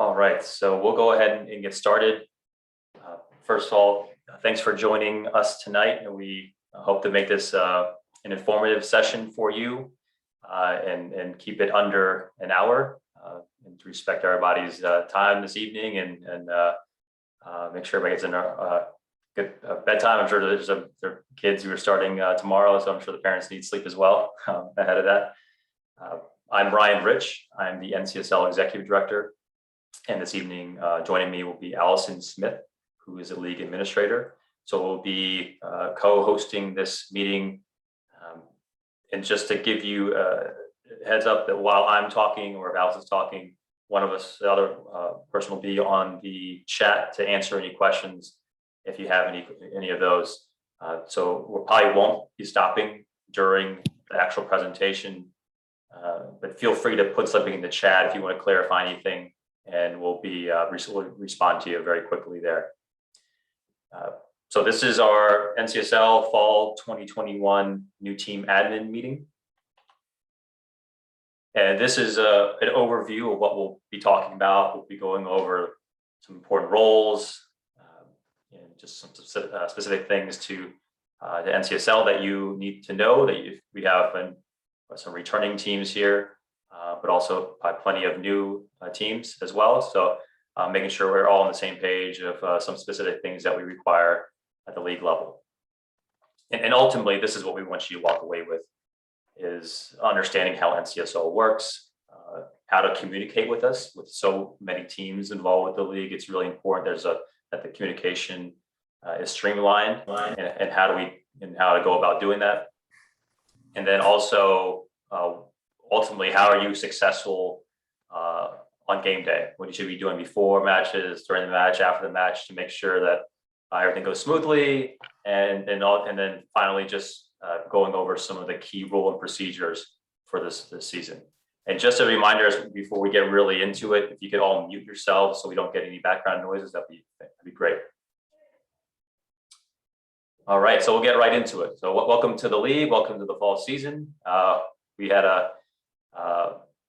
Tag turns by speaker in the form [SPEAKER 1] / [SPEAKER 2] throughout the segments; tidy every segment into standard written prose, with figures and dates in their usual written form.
[SPEAKER 1] All right, so we'll go ahead and get started. First of all, thanks for joining us tonight. And we hope to make this an informative session for you and keep it under an hour and to respect everybody's time this evening and make sure everybody gets in a good bedtime. I'm sure there are kids who are starting tomorrow, so I'm sure the parents need sleep as well ahead of that. I'm Ryan Rich. I'm the NCSL Executive Director. And this evening, joining me will be Allison Smith, who is a league administrator. So we'll be co-hosting this meeting. And just to give you a heads up that while I'm talking or if Allison's talking, one of us, the other person will be on the chat to answer any questions if you have any of those. So we probably won't be stopping during the actual presentation, but feel free to put something in the chat if you want to clarify anything, and we'll respond to you very quickly there. So this is our NCSL Fall 2021 new team admin meeting. And this is an overview of what we'll be talking about. We'll be going over some important roles and just some specific things to the NCSL that you need to know. We have some returning teams here, but also plenty of new teams as well. So making sure we're all on the same page of some specific things that we require at the league level. And ultimately, this is what we want you to walk away with, is understanding how NCSL works, how to communicate with us. With so many teams involved with the league, it's really important that the communication is streamlined, and how to go about doing that. And then also, ultimately, how are you successful on game day? What you should be doing before matches, during the match, after the match, to make sure that everything goes smoothly, and then finally just going over some of the key rule and procedures for this season. And just a reminder, before we get really into it, if you could all mute yourselves so we don't get any background noises, that'd be great. All right, so we'll get right into it. So welcome to the league, welcome to the fall season. We had a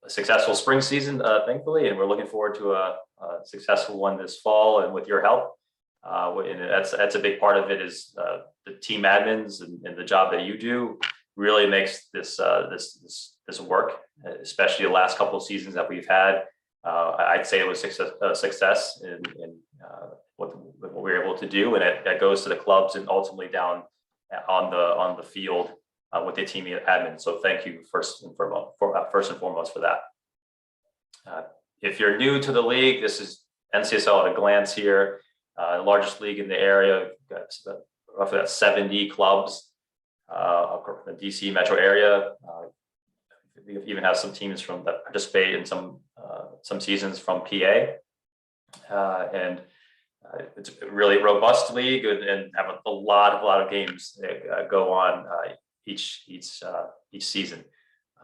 [SPEAKER 1] successful spring season, thankfully, and we're looking forward to a successful one this fall, and with your help. And that's a big part of it, is the team admins and the job that you do really makes this work, especially the last couple of seasons that we've had. I'd say it was a success in what we were able to do, and that goes to the clubs and ultimately down on the field with the team admin. So thank you first and foremost for that. If you're new to the league, this is NCSL at a glance here. The largest league in the area. We've got roughly 70 clubs across the DC metro area. We even have some teams that participate in some seasons from PA, and it's a really robust league and have a lot of games that go on each season.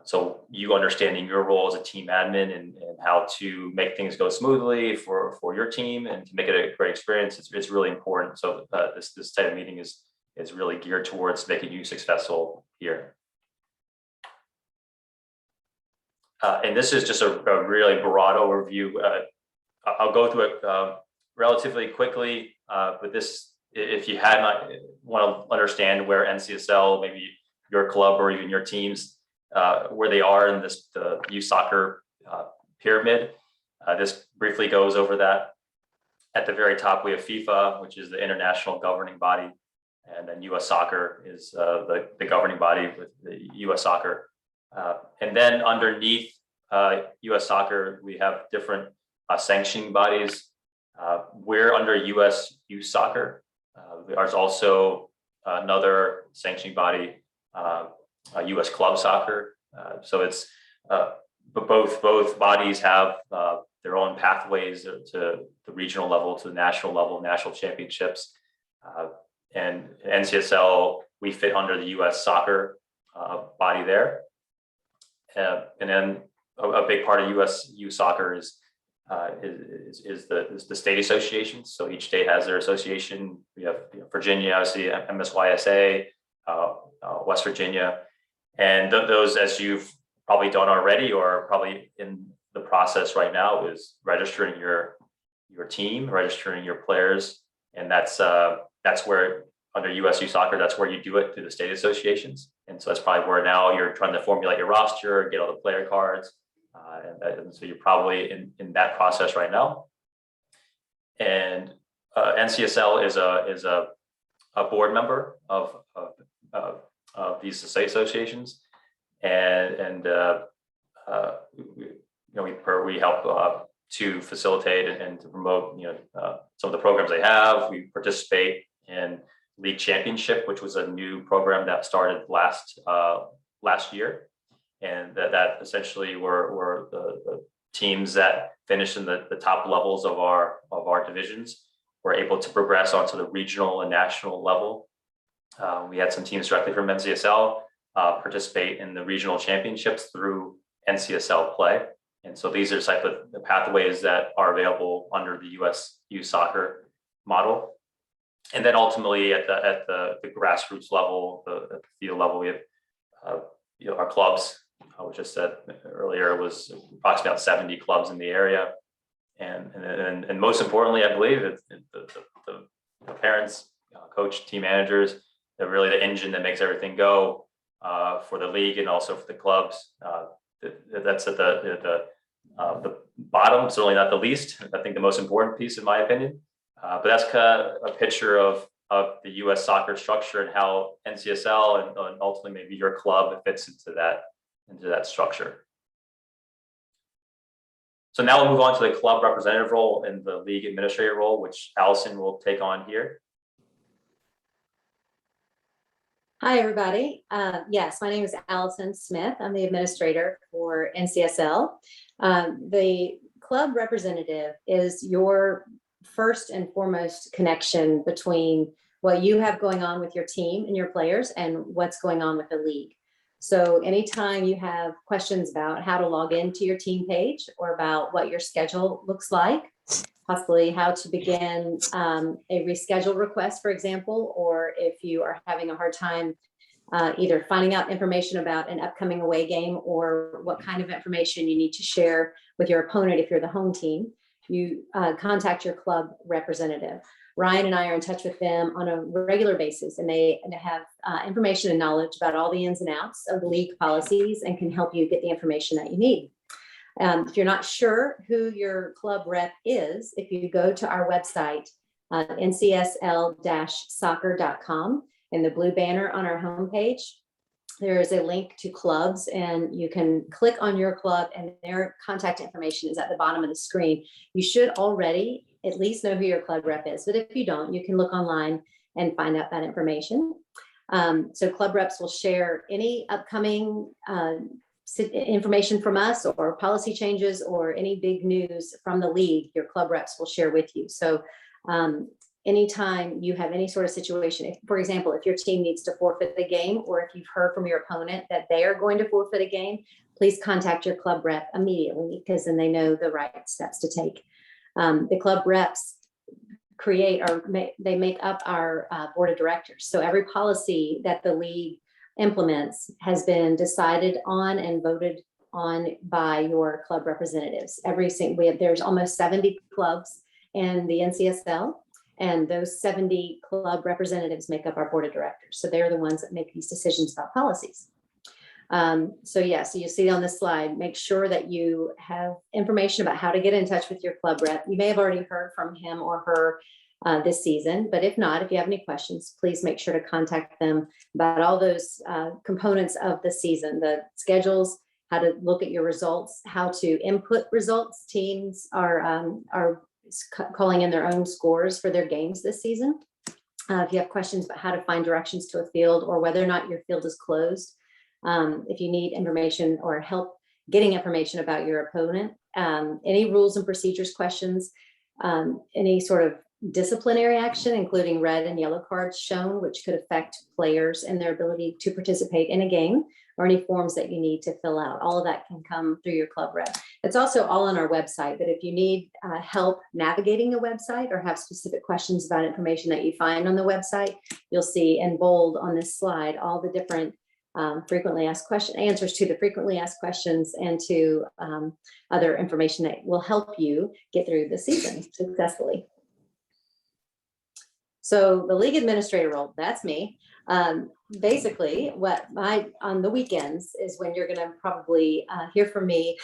[SPEAKER 1] So you understanding your role as a team admin and how to make things go smoothly for your team and to make it a great experience, it's really important. So this type of meeting is really geared towards making you successful here. And this is just a really broad overview. I'll go through it relatively quickly, but this, if you want to understand where NCSL, maybe your club or even your teams, where they are in the youth soccer pyramid. This briefly goes over that. At the very top, we have FIFA, which is the international governing body, and then U.S. Soccer is the governing body with the U.S. Soccer. And then underneath U.S. Soccer, we have different sanctioning bodies. We're under U.S. Youth Soccer. There's also another sanctioning body, U.S. Club Soccer. So it's but both bodies have their own pathways to the regional level, to the national level, national championships. And NCSL, we fit under the U.S. Soccer body there. And then a big part of U.S. Youth Soccer is the state associations. So each state has their association. We have Virginia, obviously, MSYSA, West Virginia. And those, as you've probably done already, or probably in the process right now is registering your team, registering your players, and that's where under USU Soccer, that's where you do it through the state associations. And so that's probably where now you're trying to formulate your roster, get all the player cards. And so you're probably in that process right now. And NCSL is a board member of these state associations, and we help to facilitate and to promote some of the programs they have. We participate in League Championship, which was a new program that started last year, and that essentially were the teams that finished in the top levels of our divisions were able to progress onto the regional and national level. We had some teams directly from NCSL participate in the regional championships through NCSL play, and so these are type of the pathways that are available under the USU Soccer model. And then ultimately at the grassroots level, the field level, we have our clubs, which I said earlier was approximately about 70 clubs in the area, and most importantly, I believe it's the parents, coach, team managers, they're really the engine that makes everything go for the league and also for the clubs. That's at the bottom, certainly not the least. I think the most important piece, in my opinion. But that's kind of a picture of the U.S. soccer structure and how NCSL and ultimately maybe your club fits into that structure. So now we'll move on to the club representative role and the league administrator role, which Allison will take on here.
[SPEAKER 2] Hi, everybody. Yes, my name is Allison Smith. I'm the administrator for NCSL. The club representative is your first and foremost connection between what you have going on with your team and your players and what's going on with the league. So anytime you have questions about how to log into your team page or about what your schedule looks like, possibly how to begin a reschedule request, for example, or if you are having a hard time either finding out information about an upcoming away game or what kind of information you need to share with your opponent if you're the home team, you contact your club representative. Ryan and I are in touch with them on a regular basis, and they have information and knowledge about all the ins and outs of the league policies and can help you get the information that you need. If you're not sure who your club rep is, if you go to our website, ncsl-soccer.com, in the blue banner on our homepage, there is a link to clubs, and you can click on your club and their contact information is at the bottom of the screen. You should already at least know who your club rep is, but if you don't, you can look online and find out that information. So club reps will share any upcoming information from us or policy changes or any big news from the league. Your club reps will share with you. So anytime you have any sort of situation, if, for example, if your team needs to forfeit the game, or if you've heard from your opponent that they are going to forfeit a game, please contact your club rep immediately, because then they know the right steps to take. The club reps they make up our board of directors. So every policy that the league implements has been decided on and voted on by your club representatives. There's almost 70 clubs in the NCSL, and those 70 club representatives make up our board of directors. So they're the ones that make these decisions about policies. So you see on this slide, make sure that you have information about how to get in touch with your club rep. You may have already heard from him or her this season, but if not, if you have any questions, please make sure to contact them about all those components of the season, the schedules, how to look at your results, how to input results. Teams are calling in their own scores for their games this season. If you have questions about how to find directions to a field or whether or not your field is closed, if you need information or help getting information about your opponent, any rules and procedures questions, any sort of disciplinary action, including red and yellow cards shown, which could affect players and their ability to participate in a game, or any forms that you need to fill out. All of that can come through your club rep. It's also all on our website, but if you need help navigating the website or have specific questions about information that you find on the website, you'll see in bold on this slide all the different frequently asked answers to the frequently asked questions, and to other information that will help you get through the season successfully. So the league administrator role, that's me. Basically, on the weekends is when you're going to probably hear from me.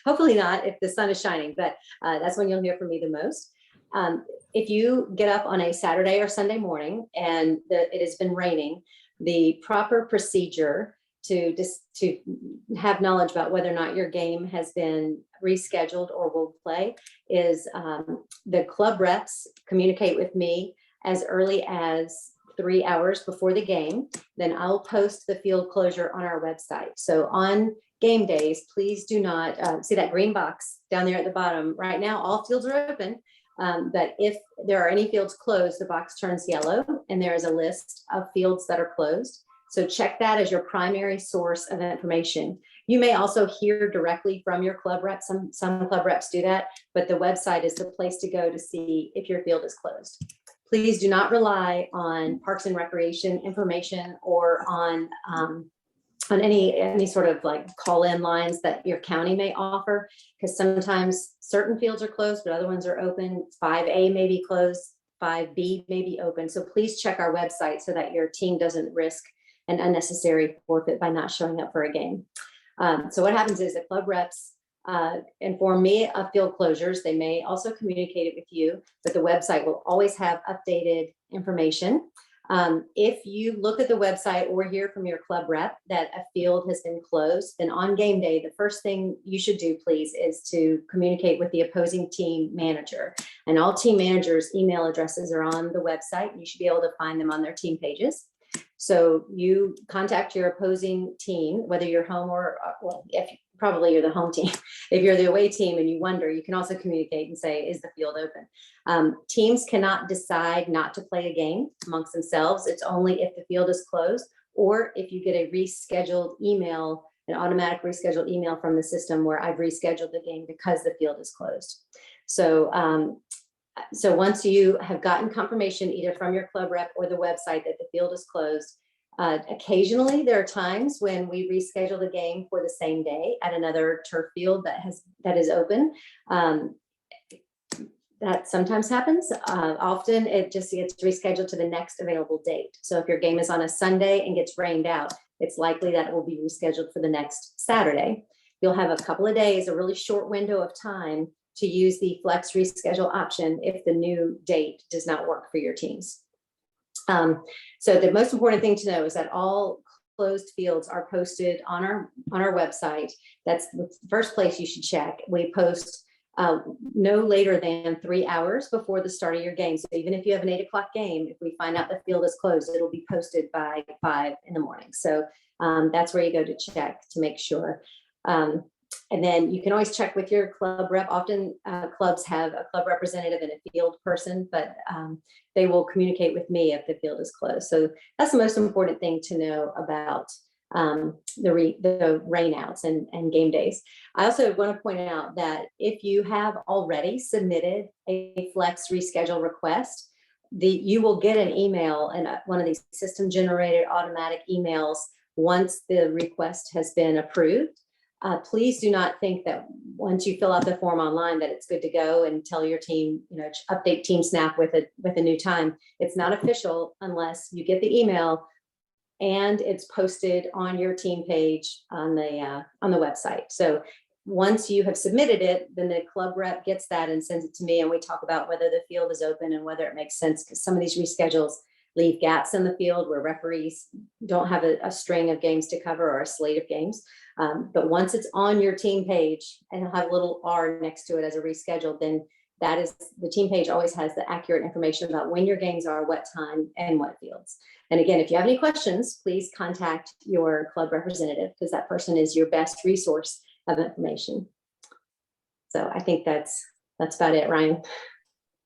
[SPEAKER 2] Hopefully not if the sun is shining, but that's when you'll hear from me the most. If you get up on a Saturday or Sunday morning and it has been raining, the proper procedure to have knowledge about whether or not your game has been rescheduled or will play is the club reps communicate with me as early as 3 hours before the game. Then I'll post the field closure on our website. So on game days, please do not see that green box down there at the bottom. Right now, all fields are open. But if there are any fields closed, the box turns yellow and there is a list of fields that are closed. So check that as your primary source of information. You may also hear directly from your club rep. Some club reps do that, but the website is the place to go to see if your field is closed. Please do not rely on Parks and Recreation information or on any sort of like call-in lines that your county may offer, because sometimes certain fields are closed, but other ones are open. 5A may be closed, 5B may be open. So please check our website so that your team doesn't risk an unnecessary forfeit by not showing up for a game. So what happens is the club reps inform me of field closures. They may also communicate it with you, but the website will always have updated information. If you look at the website or hear from your club rep that a field has been closed, then on game day, the first thing you should do, please, is to communicate with the opposing team manager. And all team managers' email addresses are on the website. You should be able to find them on their team pages. So you contact your opposing team, whether you're home or, well, if probably you're the home team. If you're the away team and you wonder, you can also communicate and say, is the field open? Teams cannot decide not to play a game amongst themselves. It's only if the field is closed or if you get a rescheduled email, an automatic rescheduled email from the system where I've rescheduled the game because the field is closed. So once you have gotten confirmation either from your club rep or the website that the field is closed, occasionally there are times when we reschedule the game for the same day at another turf field that is open. That sometimes happens. Often it just gets rescheduled to the next available date. So if your game is on a Sunday and gets rained out, it's likely that it will be rescheduled for the next Saturday. You'll have a couple of days, a really short window of time to use the flex reschedule option if the new date does not work for your teams. So the most important thing to know is that all closed fields are posted on our website. That's the first place you should check. We post no later than 3 hours before the start of your game. So even if you have an 8 o'clock game, if we find out the field is closed, it'll be posted by 5 in the morning. So that's where you go to check to make sure. And then you can always check with your club rep. Often clubs have a club representative and a field person, but they will communicate with me if the field is closed. So that's the most important thing to know about the rainouts and game days. I also want to point out that if you have already submitted a flex reschedule request, you will get an email and one of these system generated automatic emails once the request has been approved. Please do not think that once you fill out the form online that it's good to go and tell your team, update Team Snap with a new time. It's not official unless you get the email and it's posted on your team page on the website. So once you have submitted it, then the club rep gets that and sends it to me, and we talk about whether the field is open and whether it makes sense, because some of these reschedules leave gaps in the field where referees don't have a string of games to cover or a slate of games. But once it's on your team page and it'll have a little R next to it as a reschedule, then that is, the team page always has the accurate information about when your games are, what time, and what fields. And again, if you have any questions, please contact your club representative, because that person is your best resource of information. So I think that's about it, Ryan.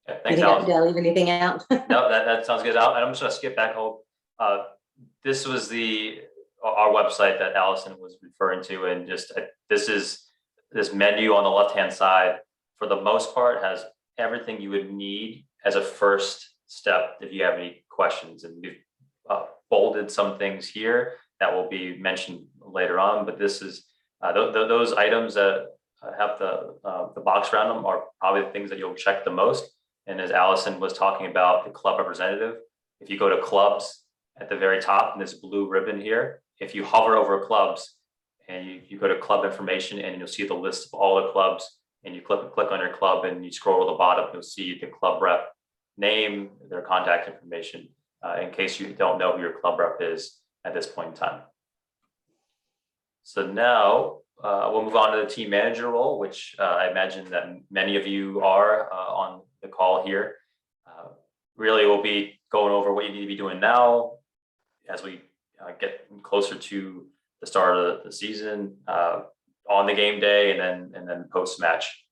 [SPEAKER 1] Yeah, thanks, Alice.
[SPEAKER 2] Did I leave anything out?
[SPEAKER 1] No, that sounds good. I'm just going to skip back home. This was our website that Allison was referring to, and just this menu on the left-hand side, for the most part, has everything you would need as a first step if you have any questions. And we've bolded some things here that will be mentioned later on, but this is those items that have the box around them are probably the things that you'll check the most. And as Allison was talking about the club representative, if you go to clubs at the very top in this blue ribbon here, if you hover over clubs and you go to club information and you'll see the list of all the clubs, and you click on your club and you scroll to the bottom, you'll see the club rep name, their contact information, in case you don't know who your club rep is at this point in time. So now we'll move on to the team manager role, which I imagine that many of you are on the call here. Really, we'll be going over what you need to be doing now as we get closer to the start of the season, on the game day, and then post match.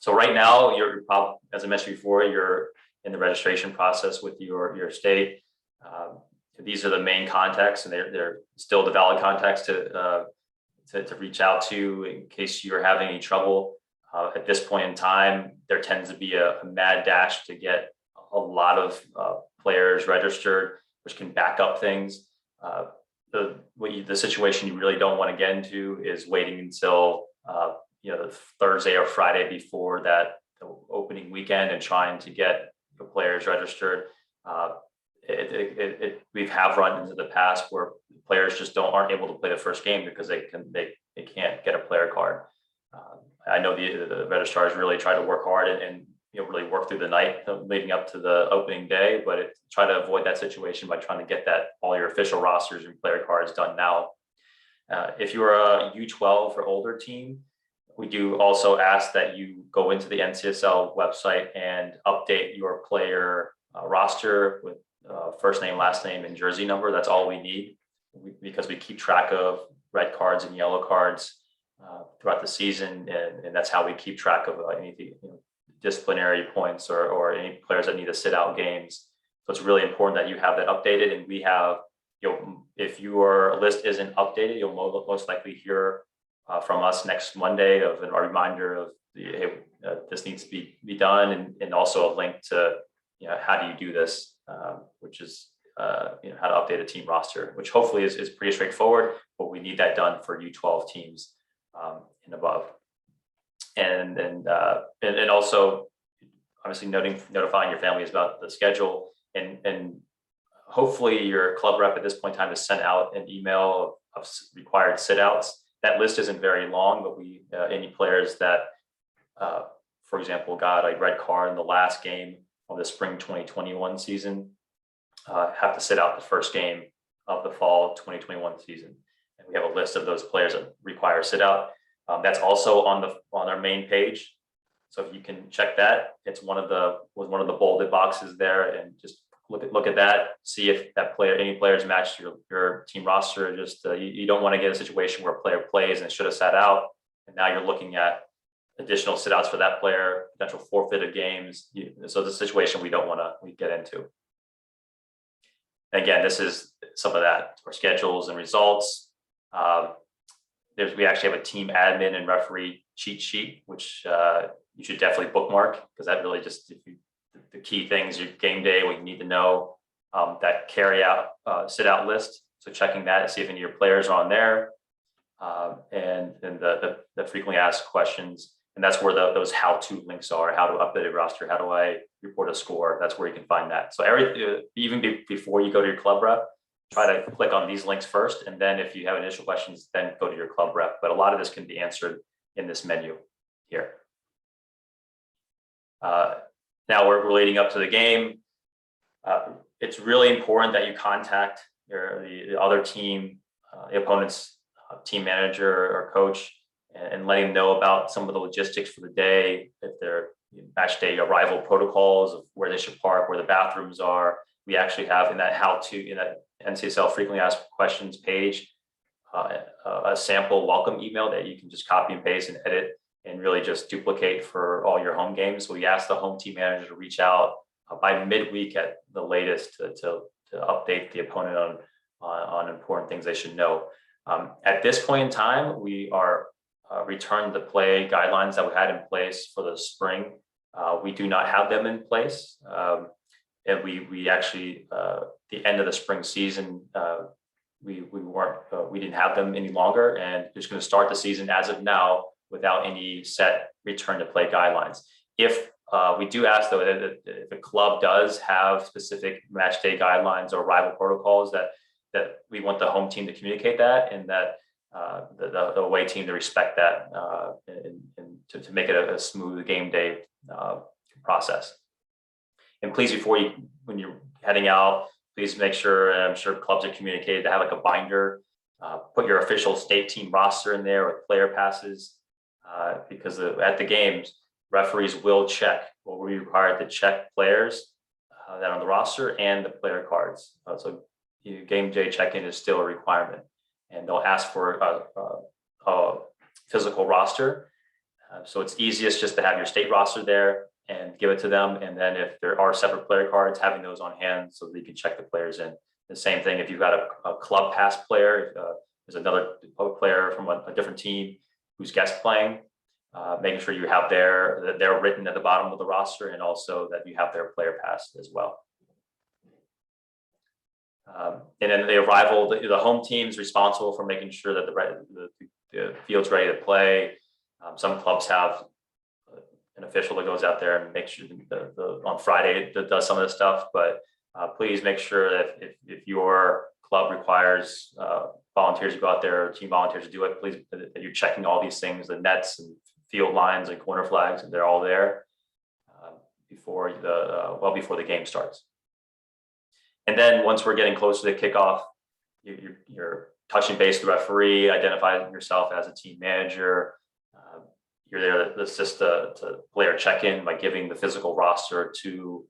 [SPEAKER 1] So right now, you're probably, as I mentioned before, you're in the registration process with your state. These are the main contacts, and they're still the valid contacts to reach out to in case you're having any trouble. At this point in time, there tends to be a mad dash to get a lot of players registered, which can back up things. The situation you really don't want to get into is waiting until the Thursday or Friday before that opening weekend and trying to get the players registered. We have run into the past where players just aren't able to play the first game because they can't get a player card. I know the registrars really try to work hard and really work through the night leading up to the opening day, but try to avoid that situation by trying to get all your official rosters and player cards done now. If you're a U12 or older team, we do also ask that you go into the NCSL website and update your player roster with first name, last name, and jersey number. That's all we need because we keep track of red cards and yellow cards throughout the season, and that's how we keep track of anything, disciplinary points or any players that need to sit out games. So it's really important that you have that updated, and we have, if your list isn't updated, you'll most likely hear from us next Monday of a reminder of hey, this needs to be done, and also a link to how do you do this, which is how to update a team roster, which hopefully is pretty straightforward, but we need that done for U12 teams and above. And also obviously notifying your families about the schedule, and hopefully your club rep at this point in time has sent out an email of required sit outs. That list isn't very long, but any players that for example got a red card in the last game of the spring 2021 season have to sit out the first game of the fall 2021 season, and we have a list of those players that require sit out. That's also on our main page, so if you can check that, it's one of the bolded boxes there, and just look at that, see if any players match your team roster. Just you don't want to get a situation where a player plays and should have sat out, and now you're looking at additional sit outs for that player, potential forfeit of games. So it's a situation we don't want to get into. Again, this is some of that, our schedules and results. We actually have a team admin and referee cheat sheet, which you should definitely bookmark, because that really just the key things, your game day, what you need to know, that carry out sit out list. So checking that, see if any of your players are on there, and the frequently asked questions. And that's where those how-to links are. How to update a roster, how do I report a score? That's where you can find that. So even before you go to your club rep, try to click on these links first, and then if you have initial questions, then go to your club rep. But a lot of this can be answered in this menu here. Now we're leading up to the game. It's really important that you contact the other team, the opponent's team manager or coach, and letting them know about some of the logistics for the day, if they're match day arrival protocols of where they should park, where the bathrooms are. We actually have in that NCSL frequently asked questions page, a sample welcome email that you can just copy and paste and edit and really just duplicate for all your home games. So we asked the home team manager to reach out by midweek at the latest to update the opponent on important things they should know. At this point in time, we are returned the play guidelines that we had in place for the spring. We do not have them in place. And we actually, the end of the spring season, we didn't have them any longer, and just going to start the season as of now without any set return to play guidelines. If we do ask though that if the club does have specific match day guidelines or rival protocols, that we want the home team to communicate that, and that the away team to respect that, and to make it a smooth game day process. And please, when you're heading out, please make sure, and I'm sure clubs are communicated, to have like a binder, put your official state team roster in there with player passes, because at the games, referees will be required to check players that are on the roster and the player cards. So game day check-in is still a requirement, and they'll ask for a physical roster. So it's easiest just to have your state roster there and give it to them. And then if there are separate player cards, having those on hand so that you can check the players in. The same thing if you've got a club pass player, there's another player from a different team who's guest playing, making sure you have that they're written at the bottom of the roster, and also that you have their player pass as well. And then the home team's responsible for making sure that the field's ready to play. Some clubs have an official that goes out there and makes sure on Friday that does some of this stuff, but please make sure that if your club requires volunteers to go out there, or team volunteers to do it, please, that you're checking all these things, the nets and field lines and corner flags, and they're all there before the game starts. And then once we're getting close to the kickoff, you're touching base with the referee, identifying yourself as a team manager. You're there to assist the player check-in by giving the physical roster to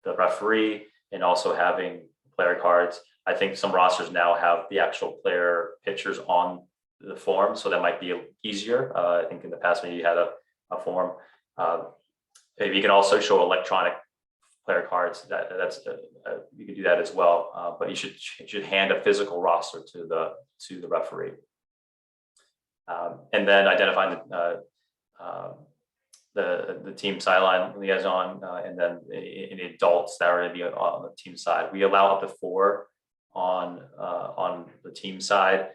[SPEAKER 1] the referee, and also having player cards. I think some rosters now have the actual player pictures on the form, so that might be easier. I think in the past, maybe you had a form. Maybe you can also show electronic player cards. You can do that as well. But you should hand a physical roster to the referee, and then identifying the team sideline liaison, and then any adults that are going to be on the team side. We allow up to 4 on the team side,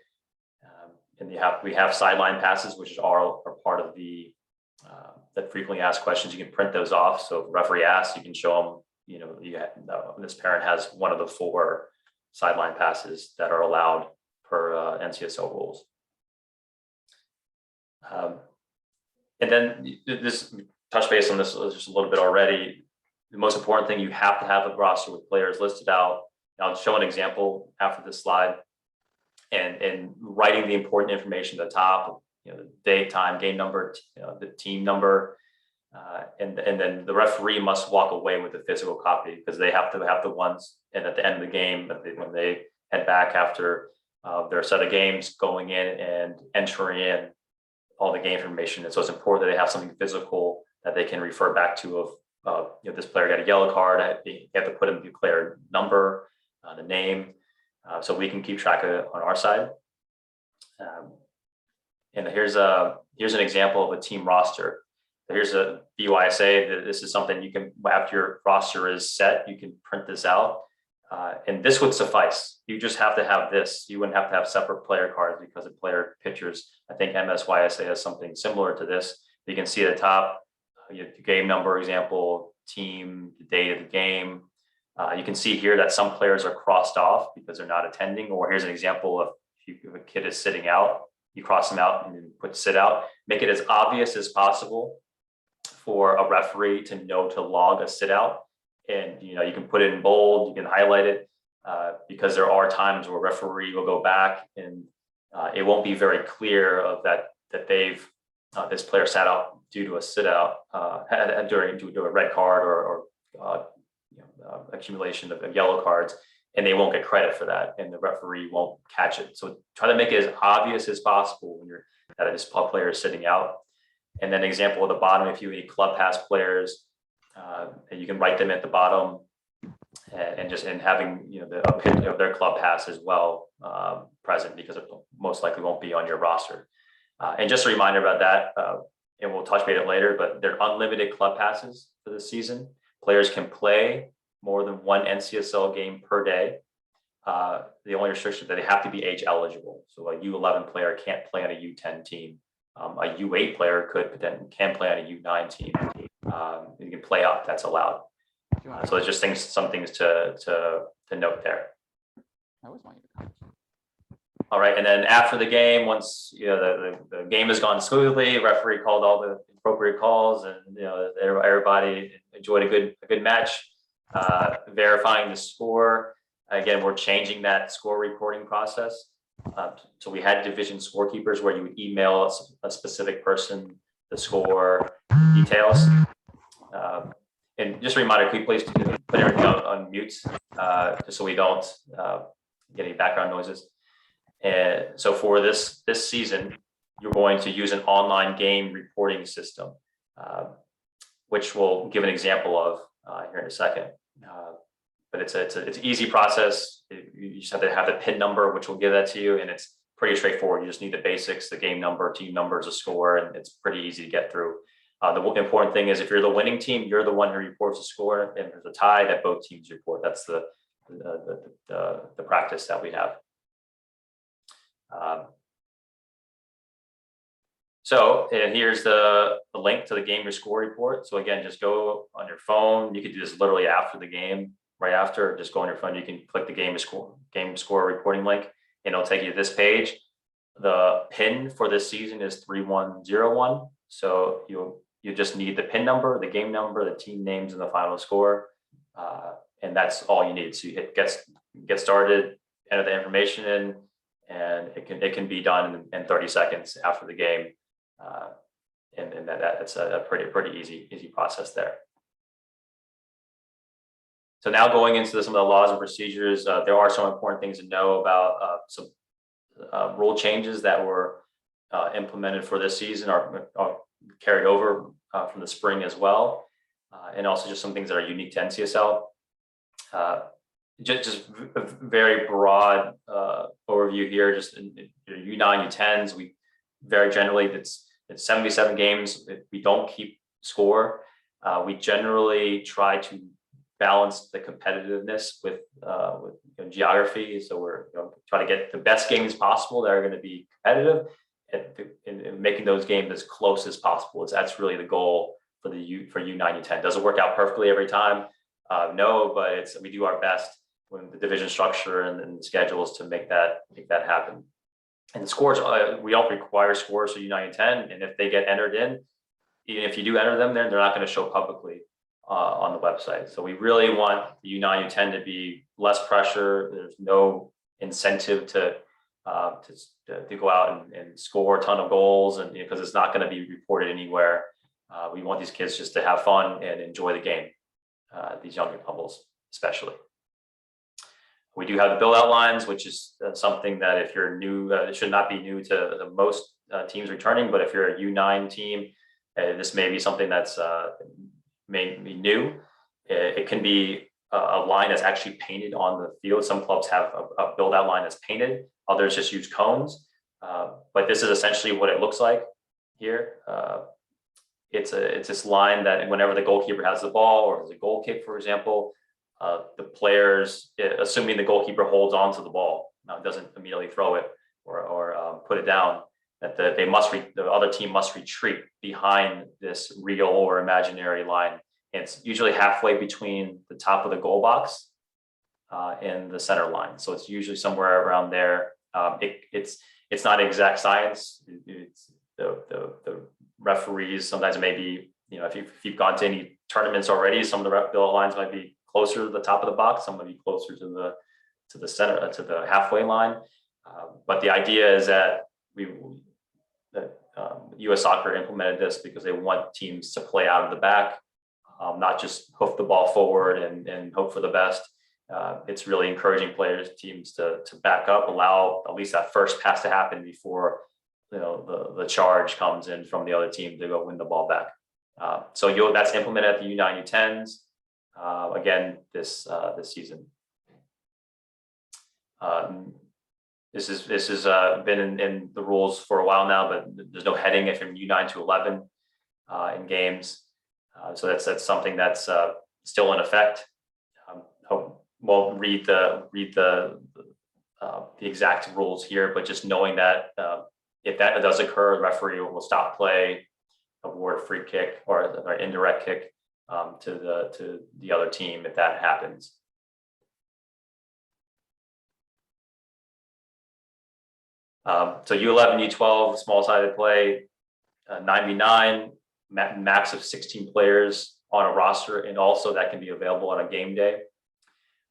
[SPEAKER 1] and we have sideline passes, which are part of the frequently asked questions. You can print those off. So if the referee asks, you can show them. This parent has one of the 4 sideline passes that are allowed per NCSL rules. And then this, touch base on this just a little bit already. The most important thing, you have to have a roster with players listed out. I'll show an example after this slide, and writing the important information at the top, the date, time, game number, the team number, and then the referee must walk away with a physical copy, because they have to have the ones, and at the end of the game, when they head back after their set of games, going in and entering in all the game information. And so it's important that they have something physical that they can refer back to of this player got a yellow card. You have to put in the player number, the name, so we can keep track of it on our side. And here's an example of a team roster. Here's a BYSA. This is something you can, after your roster is set, you can print this out. And this would suffice. You just have to have this. You wouldn't have to have separate player cards because of player pictures. I think MSYSA has something similar to this. You can see at the top, your game number example, team, the date of the game. You can see here that some players are crossed off because they're not attending. Or here's an example of if a kid is sitting out, you cross them out and you put sit out. Make it as obvious as possible for a referee to know to log a sit out. And you can put it in bold, you can highlight it, because there are times where a referee will go back and it won't be very clear of that they've this player sat out due to a sit out due to a red card or accumulation of yellow cards, and they won't get credit for that, and the referee won't catch it. So try to make it as obvious as possible when that this player is sitting out. And then example at the bottom, if you have any club pass players, you can write them at the bottom, and having a picture of their club pass as well present, because it most likely won't be on your roster. And just a reminder about that, and we'll touch base it later, but they're unlimited club passes for this season. Players can play more than 1 NCSL game per day. the only restriction that they have to be age eligible. So a U11 player can't play on a U10 team. A U8 player can play on a U9 team. You can play up, that's allowed. So it's just some things to note there.
[SPEAKER 3] I always want you to come.
[SPEAKER 1] All right, and then after the game, once the game has gone smoothly, referee called all the appropriate calls, and everybody enjoyed a good match. Verifying the score. Again, we're changing that score reporting process. So we had division scorekeepers where you would email a specific person the score details. And just a reminder, can you please put everything on mute, just so we don't get any background noises. And so for this season, you're going to use an online game reporting system, which we'll give an example of here in a second. But it's an easy process. You just have to have the PIN number, which will give that to you, and it's pretty straightforward. You just need the basics: the game number, team numbers, a score, and it's pretty easy to get through. The important thing is if you're the winning team, you're the one who reports the score, and if there's a tie, that both teams report. That's the practice that we have. And here's the link to the game score report. So again, just go on your phone. You could do this literally after the game, right after. Just go on your phone. You can click the game score reporting link, and it'll take you to this page. The PIN for this season is 3101. So you just need the PIN number, the game number, the team names, and the final score, and that's all you need. So you hit get started, enter the information in, and it can be done in 30 seconds after the game, and that's a pretty easy process there. So now going into some of the laws and procedures, there are some important things to know about some rule changes that were implemented for this season are carried over from the spring as well, and also just some things that are unique to NCSL. Just a very broad overview here. Just in U9, U10s, we very generally it's 77 games. We don't keep score. We generally try to balance the competitiveness with geography. So we're trying to get the best games possible that are going to be competitive, and making those games as close as possible. That's really the goal for U9, U10. Does it work out perfectly every time? No, but we do our best when the division structure and the schedules to make that happen. And the scores, we don't require scores for U9, U10, and if they get entered in, even if you do enter them there, they're not going to show publicly on the website. So we really want the U9, U10 to be less pressure. There's no incentive to go out and score a ton of goals, and because it's not going to be reported anywhere. We want these kids just to have fun and enjoy the game, these younger couples especially. We do have the build outlines, which is something that if you're new, it should not be new to most teams returning, but if you're a U9 team, this may be something that's may be new. It can be a line that's actually painted on the field. Some clubs have a build out line that's painted, others just use cones. But this is essentially what it looks like here. It's this line that whenever the goalkeeper has the ball or there's a goal kick, for example, the players, assuming the goalkeeper holds on to the ball, doesn't immediately throw it or put it down, that the other team must retreat behind this real or imaginary line. And it's usually halfway between the top of the goal box and the center line. So it's usually somewhere around there. It's not exact science. It's the referees sometimes maybe, if you've gone to any tournaments already, some of the lines might be closer to the top of the box, some might be closer to the center, to the halfway line. But the idea is that U.S. Soccer implemented this because they want teams to play out of the back, not just hoof the ball forward and hope for the best. It's really encouraging teams to back up, allow at least that first pass to happen before the charge comes in from the other team to go win the ball back. So that's implemented at the U9, U10s again this season. This has been in the rules for a while now, but there's no heading from U9 to 11 in games. So that's something that's still in effect. won't read the exact rules here, but just knowing that if that does occur, the referee will stop play, award a free kick or indirect kick to the other team if that happens. So U11, U12, small-sided play, 9v9, max of 16 players on a roster, and also that can be available on a game day.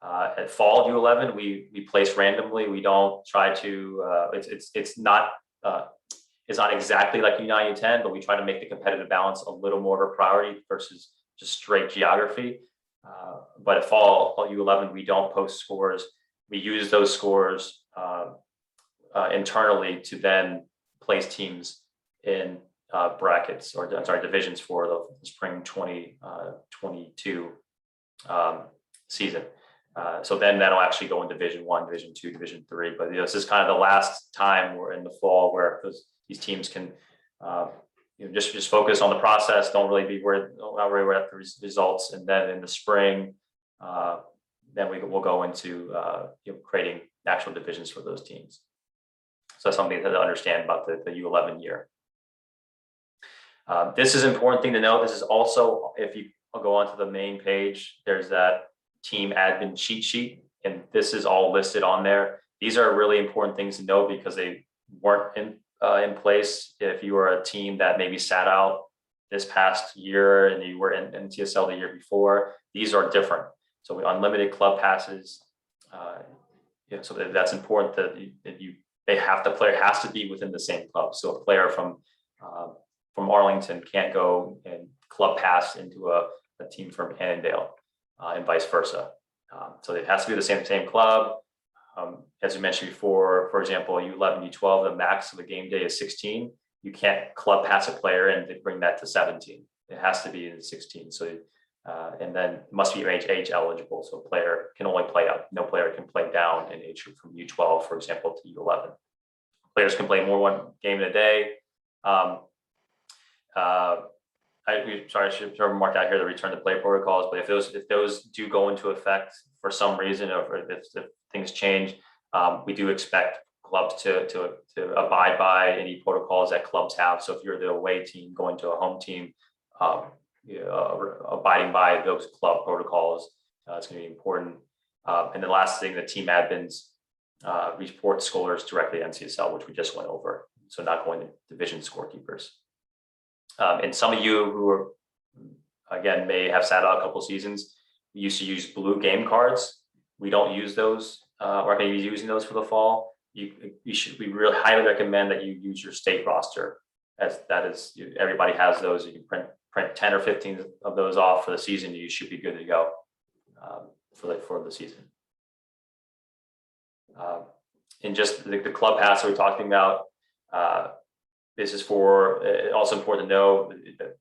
[SPEAKER 1] At fall U11, we place randomly. We don't try to. It's not exactly like U9, U10, but we try to make the competitive balance a little more of a priority versus just straight geography. But at fall U11, we don't post scores. We use those scores internally to then place teams in brackets or divisions for the spring 2022 season. So then that'll actually go in Division 1, Division 2, Division 3. But this is kind of the last time we're in the fall where these teams can just focus on the process. Don't really be worried about the results. And then in the spring, then we'll go into creating actual divisions for those teams. So that's something to understand about the U11 year. This is an important thing to know. This is also, if you go onto the main page, there's that team admin cheat sheet, and this is all listed on there. These are really important things to know because they weren't in place if you were a team that maybe sat out this past year and you were in NCSL the year before. These are different. So unlimited club passes. So that's important that the player has to be within the same club. So a player from Arlington can't go and club pass into a team from Annandale and vice versa. So it has to be the same club. As you mentioned before, for example, U11, U12, the max of a game day is 16. You can't club pass a player and bring that to 17. It has to be in 16. So, and then it must be age eligible. So a player can only play up. No player can play down in age from U12, for example, to U11. Players can play more one game in a day. I should mark out here the return to play protocols, but if those do go into effect for some reason, or if things change, we do expect clubs to abide by any protocols that clubs have. So if you're the away team going to a home team, abiding by those club protocols, it's going to be important. And the last thing, the team admins report scores directly to NCSL, which we just went over. So not going to division scorekeepers. And some of you who are, again, may have sat out a couple seasons, we used to use blue game cards. We don't use those, or maybe using those for the fall. We really highly recommend that you use your state roster, as that is, everybody has those. You can print 10 or 15 of those off for the season. You should be good to go for the season. And just the club pass that we're talking about, this is for also important to know that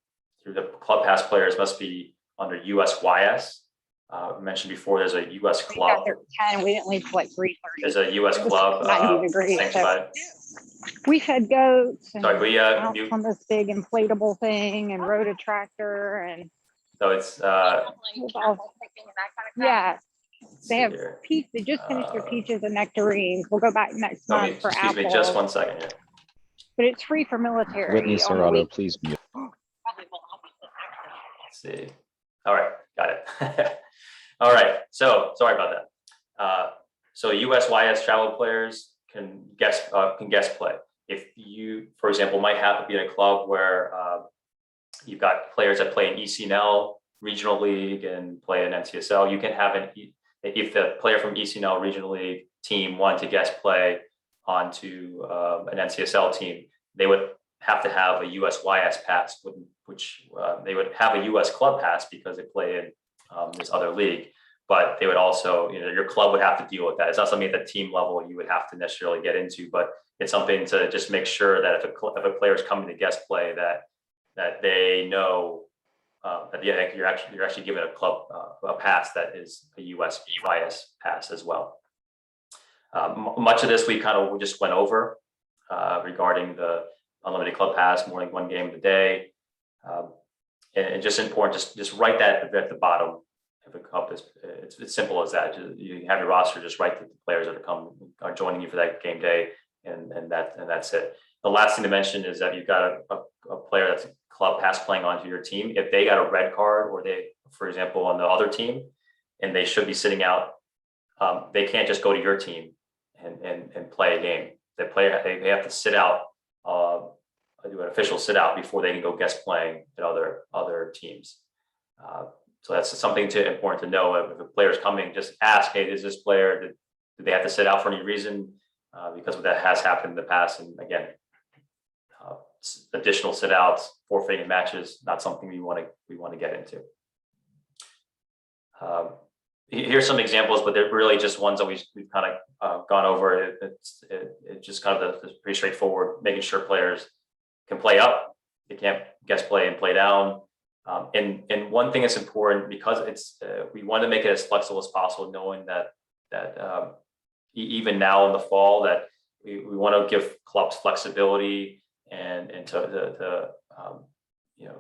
[SPEAKER 1] the club pass players must be under USYS. I mentioned before, there's a US club.
[SPEAKER 4] We didn't leave till like 3:30.
[SPEAKER 1] There's a US club.
[SPEAKER 4] 90 degrees. So we fed goats and on this big inflatable thing and rode a tractor, and
[SPEAKER 1] so it's
[SPEAKER 4] yeah. They have peach. They just finished their peaches and nectarines. We'll go back next month for apples.
[SPEAKER 1] Excuse me, just 1 second here.
[SPEAKER 4] But it's free for military.
[SPEAKER 5] Whitney Serrato, please mute.
[SPEAKER 1] Let's see. All right, got it. All right, so sorry about that. So USYS travel players can guest play. If you, for example, might have to be in a club where you've got players that play in ECNL Regional League and play in NCSL, you can have if the player from ECNL Regional League team wanted to guest play onto an NCSL team, they would have to have a USYS pass, which they would have a US club pass because they play in this other league. But they would also, your club would have to deal with that. It's not something at the team level you would have to necessarily get into, but it's something to just make sure that if a player is coming to guest play, that they know that you're actually given a club a pass that is a USYS pass as well. Much of this we kind of just went over regarding the unlimited club pass, more than one game a day, and just important, just write that at the bottom. encompassed. It's simple as that. You have your roster, just write the players that are joining you for that game day, and that's it. The last thing to mention is that you've got a player that's a club pass playing onto your team. If they got a red card, or they, for example, on the other team, and they should be sitting out, they can't just go to your team and play a game. They have to sit out, do an official sit out before they can go guest playing at other teams. So that's something important to know. If a player's coming, just ask, hey, is this player, did they have to sit out for any reason? Because that has happened in the past. And again, additional sit outs, forfeiting matches, not something we want to get into. Here's some examples, but they're really just ones that we've kind of gone over. It's just kind of pretty straightforward, making sure players can play up, they can't guest play and play down. And one thing that's important, because we want to make it as flexible as possible, knowing that even now in the fall, that we want to give clubs flexibility and to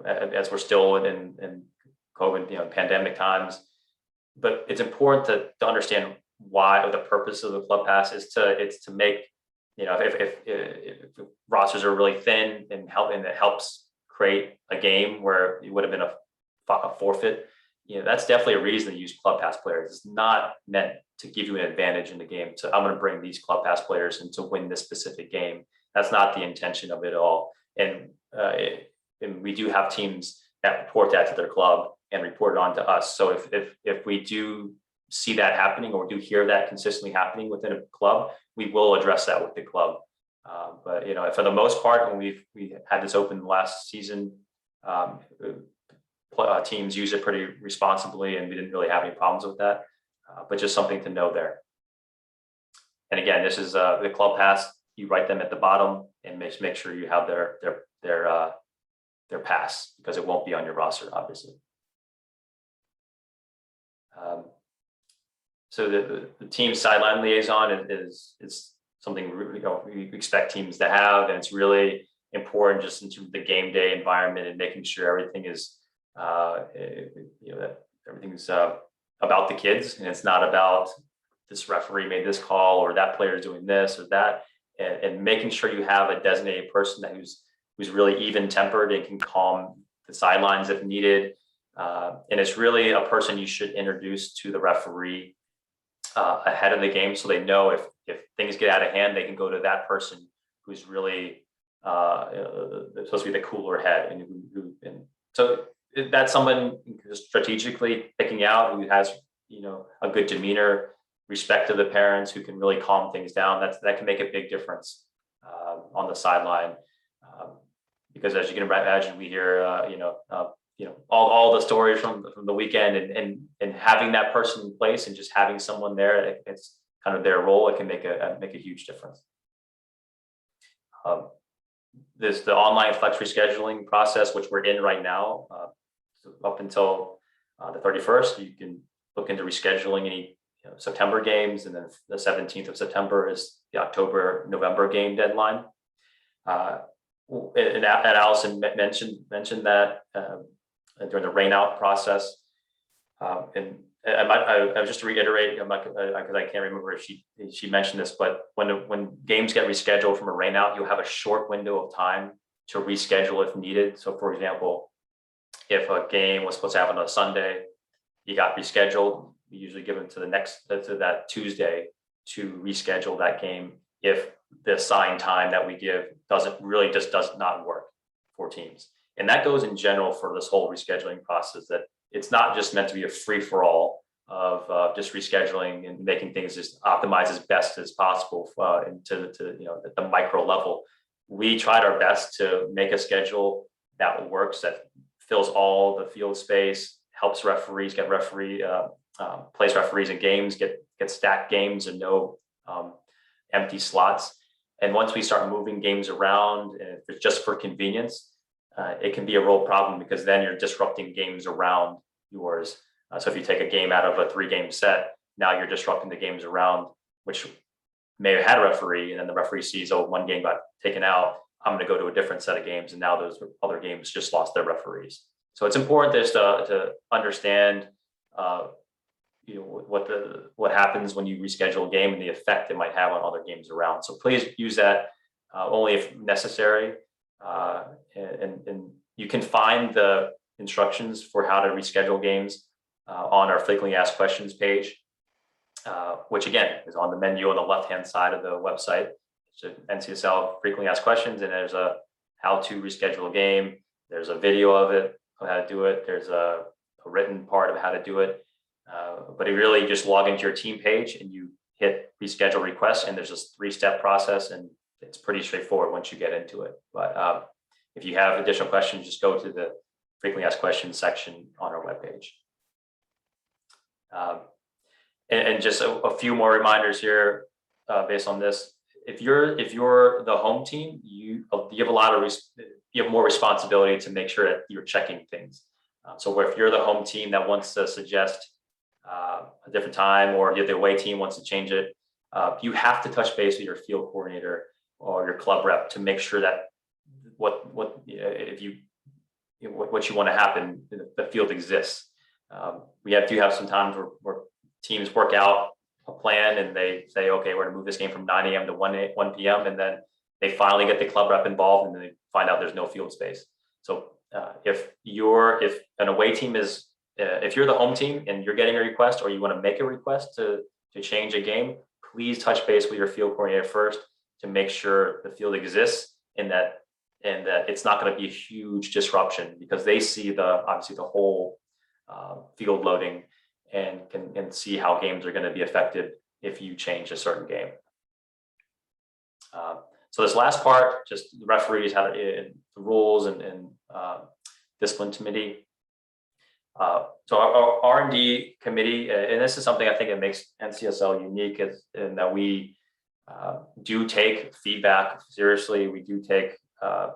[SPEAKER 1] as we're still in COVID, pandemic times. But it's important to understand why, or the purpose of the club pass is to make, if rosters are really thin and it helps create a game where it would have been a forfeit, that's definitely a reason to use club pass players. It's not meant to give you an advantage in the game. So I'm going to bring these club pass players in to win this specific game. That's not the intention of it all. And we do have teams that report that to their club and report it on to us. So if we do see that happening, or do hear that consistently happening within a club, we will address that with the club. But for the most part, when we had this open last season, teams use it pretty responsibly, and we didn't really have any problems with that. But just something to know there. And again, this is the club pass. You write them at the bottom and make sure you have their pass, because it won't be on your roster, obviously. So the team sideline liaison is something we expect teams to have, and it's really important just in terms of the game day environment and making sure everything is that everything's about the kids, and it's not about this referee made this call, or that player is doing this or that, and making sure you have a designated person who's really even tempered and can calm the sidelines if needed. And it's really a person you should introduce to the referee ahead of the game, so they know if things get out of hand, they can go to that person who's really supposed to be the cooler head. And so that's someone strategically picking out who has a good demeanor, respect to the parents, who can really calm things down. That can make a big difference on the sideline, because as you can imagine, we hear all the stories from the weekend, and having that person in place and just having someone there, it's kind of their role. It can make a huge difference. There's the online flex rescheduling process, which we're in right now, up until the 31st. You can look into rescheduling any September games, and then the 17th of September is the October-November game deadline. And Allison mentioned that during the rainout process, and I just to reiterate, because I can't remember if she mentioned this, but when games get rescheduled from a rainout, you'll have a short window of time to reschedule if needed. So, for example, if a game was supposed to happen on a Sunday, you got rescheduled, we usually give them to that Tuesday to reschedule that game if the assigned time that we give does not work for teams. And that goes in general for this whole rescheduling process, that it's not just meant to be a free-for-all of just rescheduling and making things just optimize as best as possible at the micro level. We tried our best to make a schedule that works, that fills all the field space, helps referees get place referees in games, get stacked games and no empty slots. And once we start moving games around, if it's just for convenience, it can be a real problem, because then you're disrupting games around yours. So if you take a game out of a 3-game set, now you're disrupting the games around, which may have had a referee, and then the referee sees, oh, one game got taken out, I'm going to go to a different set of games, and now those other games just lost their referees. So it's important just to understand what happens when you reschedule a game and the effect it might have on other games around. So please use that only if necessary. And you can find the instructions for how to reschedule games on our frequently asked questions page, which again is on the menu on the left-hand side of the website. So NCSL frequently asked questions, and there's a how to reschedule a game. There's a video of it, on how to do it. There's a written part of how to do it. But you really just log into your team page and you hit reschedule request, and there's this 3-step process, and it's pretty straightforward once you get into it. But if you have additional questions, just go to the frequently asked questions section on our webpage. And just a few more reminders here based on this. If you're the home team, you have a lot of you have more responsibility to make sure that you're checking things. So if you're the home team that wants to suggest a different time, or if the away team wants to change it, you have to touch base with your field coordinator or your club rep to make sure that what you want to happen, the field exists. We do have some times where teams work out a plan and they say, okay, we're going to move this game from 9 a.m. to 1 p.m. And then they finally get the club rep involved, and then they find out there's no field space. So if an away team is, if you're the home team and you're getting a request, or you want to make a request to change a game, please touch base with your field coordinator first to make sure the field exists and that it's not going to be a huge disruption, because they see obviously the whole field loading and can see how games are going to be affected if you change a certain game. So this last part, just the referees, how the rules and discipline committee. So our R&D committee, and this is something I think it makes NCSL unique, is in that we do take feedback seriously. We do take the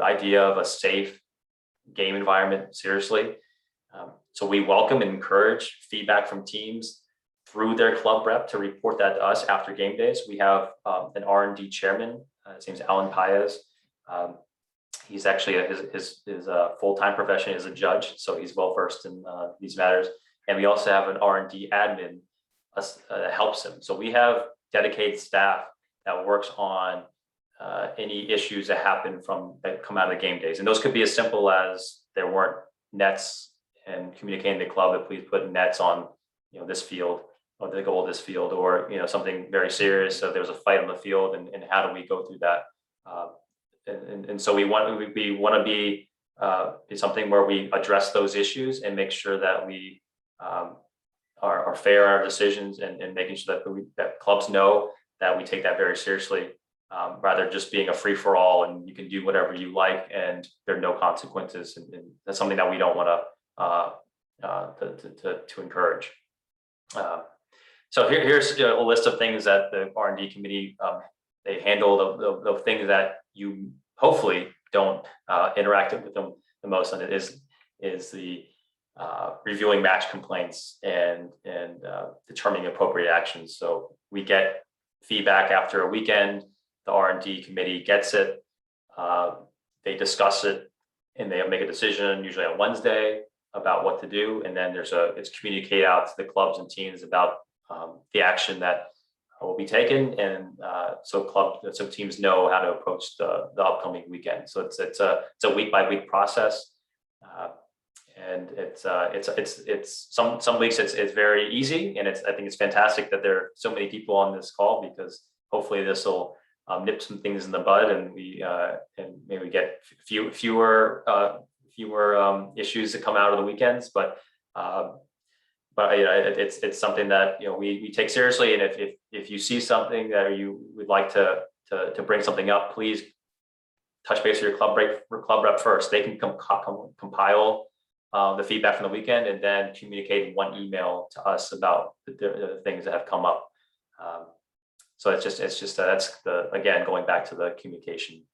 [SPEAKER 1] idea of a safe game environment seriously. So we welcome and encourage feedback from teams through their club rep to report that to us after game days. We have an R&D chairman. His name's Alan Paez. He's actually his full-time profession is a judge, so he's well versed in these matters. And we also have an R&D admin that helps him. So we have dedicated staff that works on any issues that come out of the game days, and those could be as simple as there weren't nets, and communicating to the club that please put nets on this field, or the goal of this field, or something very serious. So there was a fight on the field, and how do we go through that? And so we want to be something where we address those issues and make sure that we are fair in our decisions, and making sure that clubs know that we take that very seriously, rather just being a free-for-all and you can do whatever you like and there are no consequences. And that's something that we don't want to encourage. So here's a list of things that the R&D committee they handle, the things that you hopefully don't interact with them the most, and it is the reviewing match complaints and determining appropriate actions. So we get feedback after a weekend. The R&D committee gets it. They discuss it, and they make a decision usually on Wednesday about what to do, and then it's communicated out to the clubs and teams about the action that will be taken, and so teams know how to approach the upcoming weekend. So it's a week by week process, and it's some weeks it's very easy, and I think it's fantastic that there are so many people on this call, because hopefully this will nip some things in the bud, and maybe get fewer issues that come out of the weekends, but it's something that we take seriously. And if you see something that you would like to bring something up, please touch base with your club rep first. They can compile the feedback from the weekend and then communicate one email to us about the things that have come up. So it's just that's again going back to the communication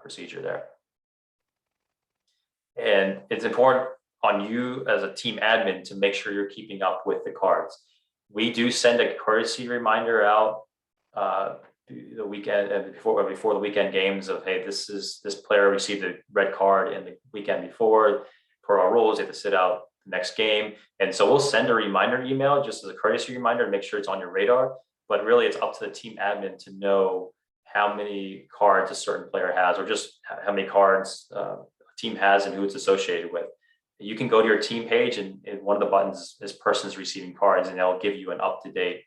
[SPEAKER 1] procedure there. And it's important on you as a team admin to make sure you're keeping up with the cards. We do send a courtesy reminder out the weekend and before the weekend games of, hey, this player received a red card in the weekend before. Per our rules, they have to sit out next game. And so we'll send a reminder email just as a courtesy reminder to make sure it's on your radar. But really, it's up to the team admin to know how many cards a certain player has, or just how many cards a team has and who it's associated with. You can go to your team page, and one of the buttons is persons receiving cards, and they'll give you an up-to-date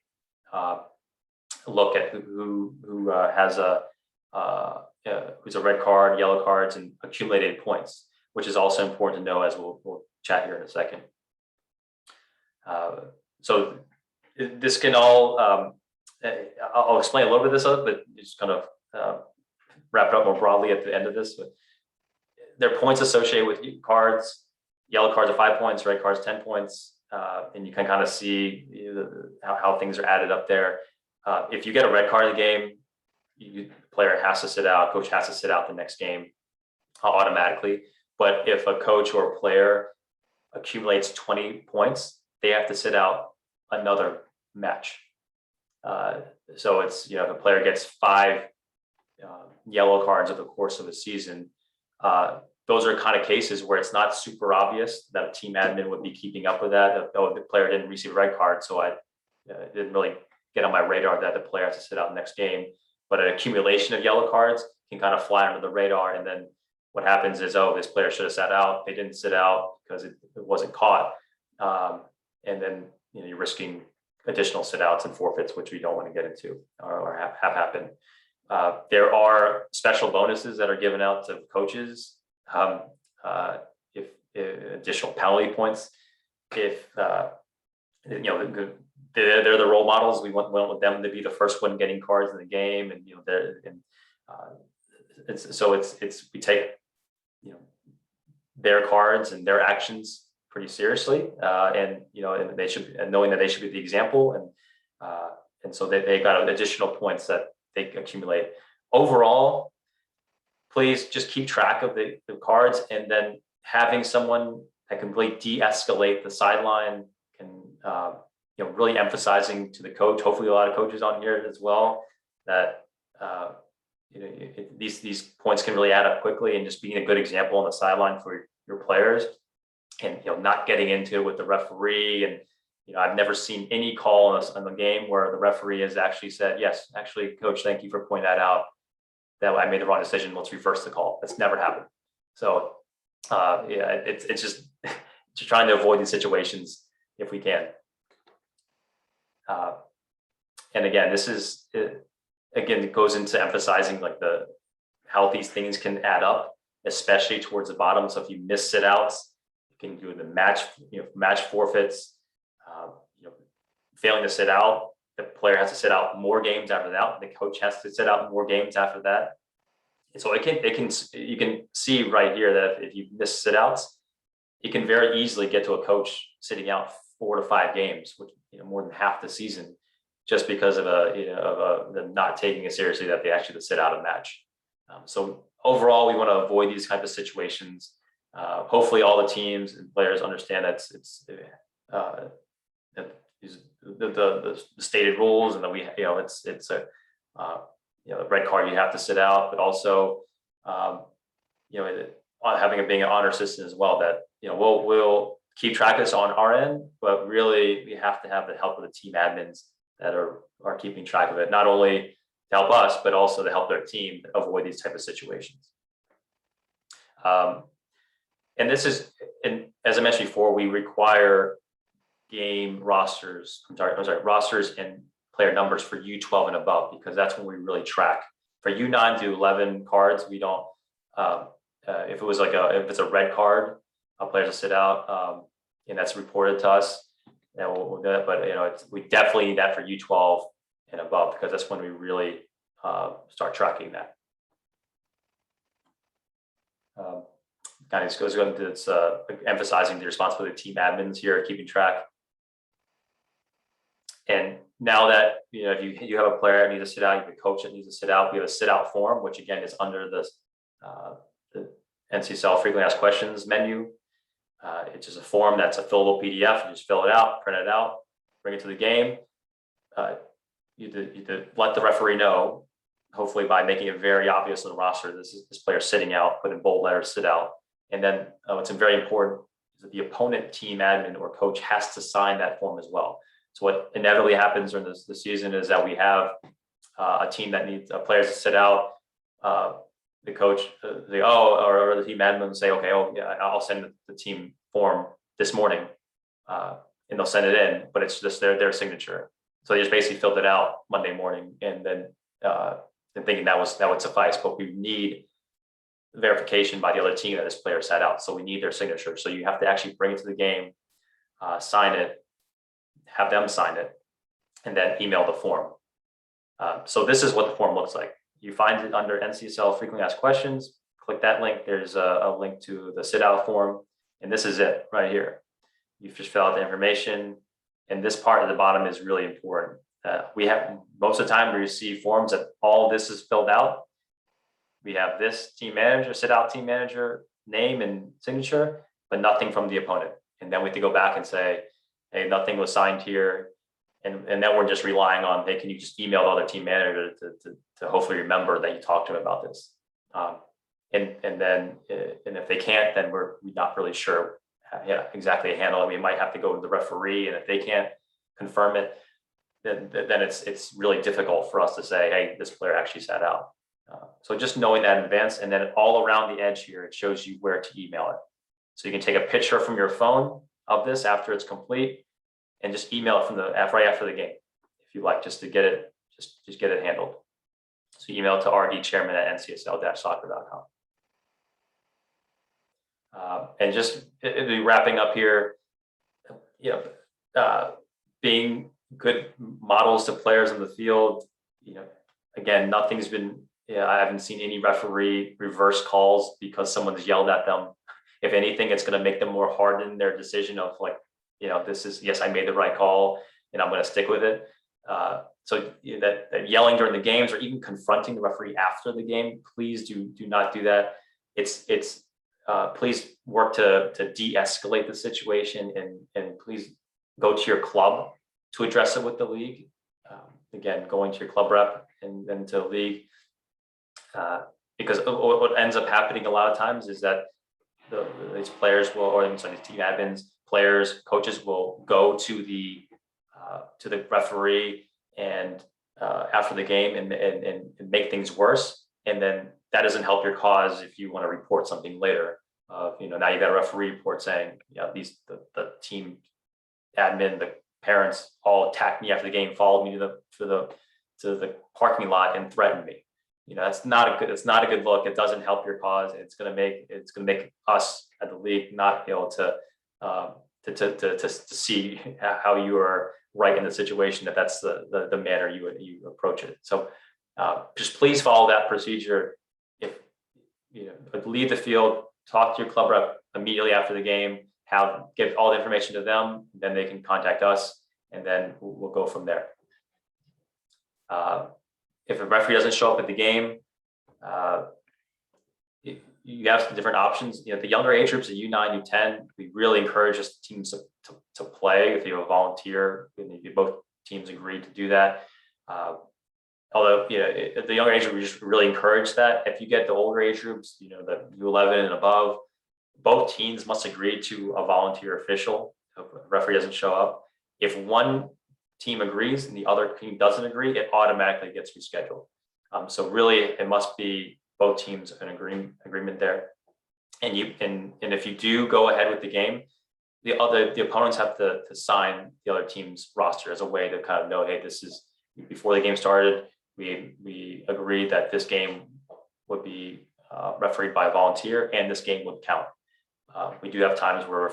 [SPEAKER 1] look at who has who's a red card, yellow cards, and accumulated points, which is also important to know, as we'll chat here in a second. So this can all, I'll explain a little bit of this, but just kind of wrap it up more broadly at the end of this. But there are points associated with cards. Yellow cards are 5 points, red cards 10 points, and you can kind of see how things are added up there. If you get a red card in the game, the player has to sit out, coach has to sit out the next game automatically. But if a coach or a player accumulates 20 points, they have to sit out another match. So it's, if a player gets 5 yellow cards over the course of a season, those are kind of cases where it's not super obvious that a team admin would be keeping up with that. Oh, the player didn't receive a red card, so I didn't really get on my radar that the player has to sit out next game. But an accumulation of yellow cards can kind of fly under the radar. And then what happens is, oh, this player should have sat out. They didn't sit out because it wasn't caught. And then you're risking additional sit outs and forfeits, which we don't want to get into or have happen. There are special bonuses that are given out to coaches. If additional penalty points, if they're the role models, we want them to be the first one getting cards in the game, and we take their cards and their actions pretty seriously, and they should, and knowing that they should be the example, and so they got additional points that they accumulate. Overall, please just keep track of the cards, and then having someone that can really de-escalate the sideline, can really emphasizing to the coach, hopefully a lot of coaches on here as well, that these points can really add up quickly, and just being a good example on the sideline for your players, and not getting into it with the referee. And I've never seen any call on the game where the referee has actually said, yes, actually, coach, thank you for pointing that out, that I made the wrong decision, let's reverse the call. That's never happened. So it's just trying to avoid these situations if we can. And again, it goes into emphasizing how these things can add up, especially towards the bottom. So if you miss sit outs, you can do the match forfeits. Failing to sit out, the player has to sit out more games after that. The coach has to sit out more games after that. And so you can see right here that if you miss sit outs, it can very easily get to a coach sitting out 4 to 5 games, which more than half the season, just because of them not taking it seriously that they actually sit out a match. So overall, we want to avoid these type of situations. Hopefully, all the teams and players understand that the stated rules, and that it's a red card, you have to sit out, but also having being an honor system as well, that we'll keep track of this on our end, but really we have to have the help of the team admins that are keeping track of it, not only to help us, but also to help their team avoid these type of situations. And this is, and as I mentioned before, we require game rosters, rosters and player numbers for U12 and above, because that's when we really track. For U9 to 11 cards, we don't, if it's a red card, a player will sit out, and that's reported to us, and we'll do it. But we definitely need that for U12 and above, because that's when we really start tracking that. Kind of goes into this, emphasizing the responsibility of team admins here, keeping track. And now that if you have a player that needs to sit out, you have a coach that needs to sit out, we have a sit out form, which again is under the NCSL frequently asked questions menu. It's just a form that's a fillable PDF. You just fill it out, print it out, bring it to the game. You let the referee know, hopefully by making it very obvious in the roster, this player sitting out, put in bold letters, sit out. And then what's very important is that the opponent team admin or coach has to sign that form as well. So what inevitably happens during the season is that we have a team that needs players to sit out. The coach, or the team admin will say, okay, oh yeah, I'll send the team form this morning, and they'll send it in, but it's just their signature. So they just basically filled it out Monday morning, and then thinking that would suffice. But we need verification by the other team that this player sat out, so we need their signature. So you have to actually bring it to the game, sign it, have them sign it, and then email the form. So this is what the form looks like. You find it under NCSL frequently asked questions. Click that link. There's a link to the sit out form, and this is it right here. You just fill out the information, and this part at the bottom is really important. We have, most of the time we receive forms that all this is filled out. We have this team manager, sit out team manager, name and signature, but nothing from the opponent. And then we have to go back and say, hey, nothing was signed here. And then we're just relying on, hey, can you just email the other team manager to hopefully remember that you talked to him about this. And if they can't, then we're not really sure exactly handle it. We might have to go to the referee, and if they can't confirm it, then it's really difficult for us to say, hey, this player actually sat out. So just knowing that in advance, and then all around the edge here, it shows you where to email it. So you can take a picture from your phone of this after it's complete, and just email it from right after the game, if you like, just to get it, just get it handled. So email it to rdchairman@ncsl-soccer.com. And just wrapping up here, being good models to players in the field. Again, nothing's been. I haven't seen any referee reverse calls because someone's yelled at them. If anything, it's going to make them more hardened in their decision of like, this is, yes, I made the right call, and I'm going to stick with it. So that yelling during the games, or even confronting the referee after the game, please do not do that. Please work to de-escalate the situation, and please go to your club to address it with the league. Again, going to your club rep and then to the league, because what ends up happening a lot of times is that these players these team admins, players, coaches will go to the referee and after the game and make things worse, and then that doesn't help your cause if you want to report something later. Now you got a referee report saying, the team admin, the parents all attacked me after the game, followed me to the parking lot and threatened me. It's not a good look. It doesn't help your cause. It's going to make us at the league not be able to see how you are right in the situation, that's the manner you approach it. So just please follow that procedure. If leave the field, talk to your club rep immediately after the game, give all the information to them, then they can contact us, and then we'll go from there. If a referee doesn't show up at the game, you have some different options. The younger age groups, the U9, U10, we really encourage us teams to play. If you have a volunteer, if both teams agree to do that. Although, the younger age group, we just really encourage that. If you get the older age groups, the U11 and above, both teams must agree to a volunteer official if a referee doesn't show up. If one team agrees and the other team doesn't agree, it automatically gets rescheduled. So really, it must be both teams in agreement there. And if you do go ahead with the game, the opponents have to sign the other team's roster as a way to kind of know, hey, this is before the game started. We agreed that this game would be refereed by a volunteer, and this game would count. We do have times where a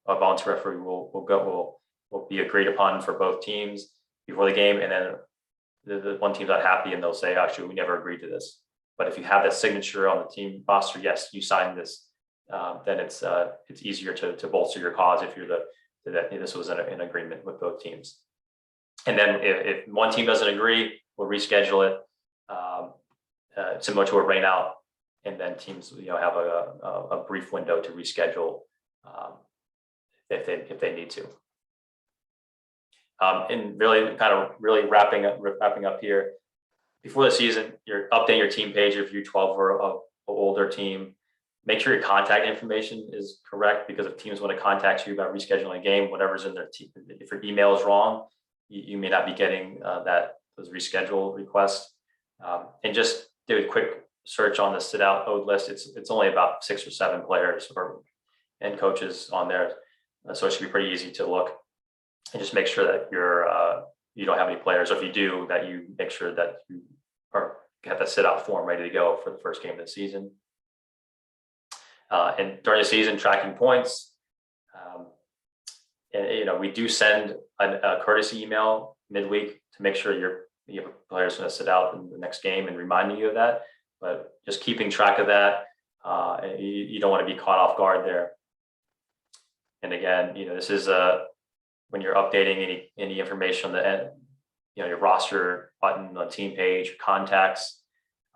[SPEAKER 1] volunteer referee will be agreed upon for both teams before the game, and then the one team's not happy and they'll say, actually, we never agreed to this. But if you have that signature on the team roster, yes, you signed this, then it's easier to bolster your cause if this was in agreement with both teams. And then if one team doesn't agree, we'll reschedule it, similar to a rainout, and then teams have a brief window to reschedule if they need to. And really wrapping up here. Before the season, you're updating your team page if you're 12 or older team. Make sure your contact information is correct, because if teams want to contact you about rescheduling a game, whatever's in their if your email is wrong, you may not be getting those reschedule requests. And just do a quick search on the sit out owed list. It's only about 6 or 7 players and coaches on there, so it should be pretty easy to look. And just make sure that you don't have any players, or if you do, that you make sure that you have the sit out form ready to go for the first game of the season. And during the season, tracking points. And we do send a courtesy email midweek to make sure you have players going to sit out in the next game and reminding you of that. But just keeping track of that, you don't want to be caught off guard there. And again, this is when you're updating any information on the end, your roster button on team page, contacts.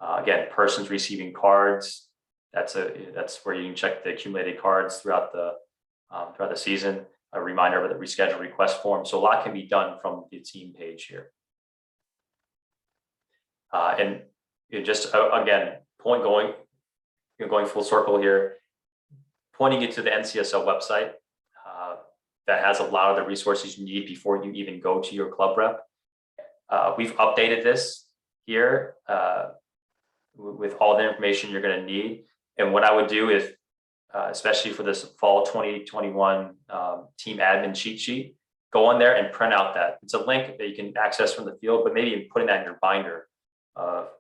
[SPEAKER 1] Again, persons receiving cards. That's where you can check the accumulated cards throughout the season. A reminder of the reschedule request form. So a lot can be done from the team page here. And just again, going full circle here, pointing you to the NCSL website that has a lot of the resources you need before you even go to your club rep. We've updated this here with all the information you're going to need. And what I would do is, especially for this fall 2021 team admin cheat sheet, go on there and print out that. It's a link that you can access from the field, but maybe putting that in your binder.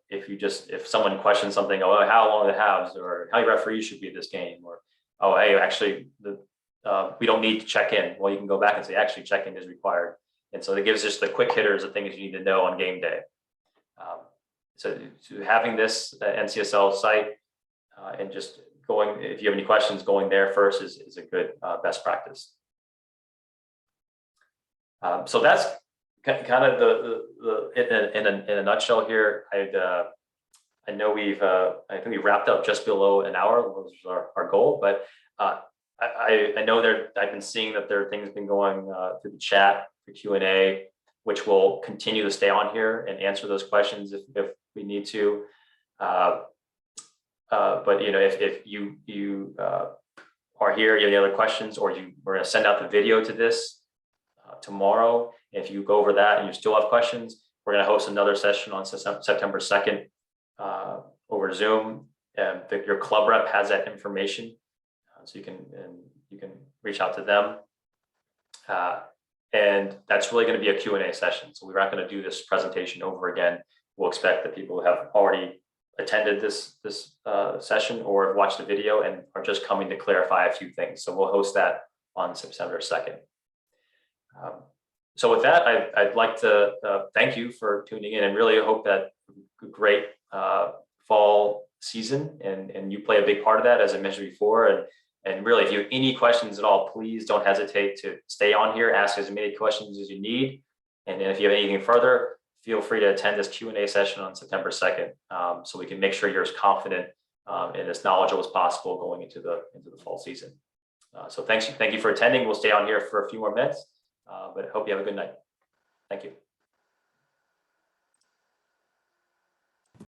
[SPEAKER 1] If someone questions something, oh, how long are the halves, or how many referees should be at this game, or oh, hey, actually we don't need to check in. Well, you can go back and say actually check-in is required. And so it gives just the quick hitters of things you need to know on game day. So having this NCSL site and just going, if you have any questions, going there first is a good best practice. So that's kind of in a nutshell here. I know I think we wrapped up just below an hour, was our goal, but I know I've been seeing that there are things been going through the chat for Q&A, which will continue to stay on here and answer those questions if we need to. But if you are here, you have any other questions, or we're going to send out the video to this tomorrow. If you go over that and you still have questions, we're going to host another session on September 2nd over Zoom. And your club rep has that information, so you can reach out to them. And that's really going to be a Q&A session. So we're not going to do this presentation over again. We'll expect that people have already attended this session or have watched the video and are just coming to clarify a few things. So we'll host that on September 2nd. So with that, I'd like to thank you for tuning in, and really hope that great fall season, and you play a big part of that, as I mentioned before. And really, if you have any questions at all, please don't hesitate to stay on here, ask as many questions as you need. And then if you have anything further, feel free to attend this Q&A session on September 2nd, so we can make sure you're as confident and as knowledgeable as possible going into the fall season. So thank you for attending. We'll stay on here for a few more minutes, but I hope you have a good night. Thank you.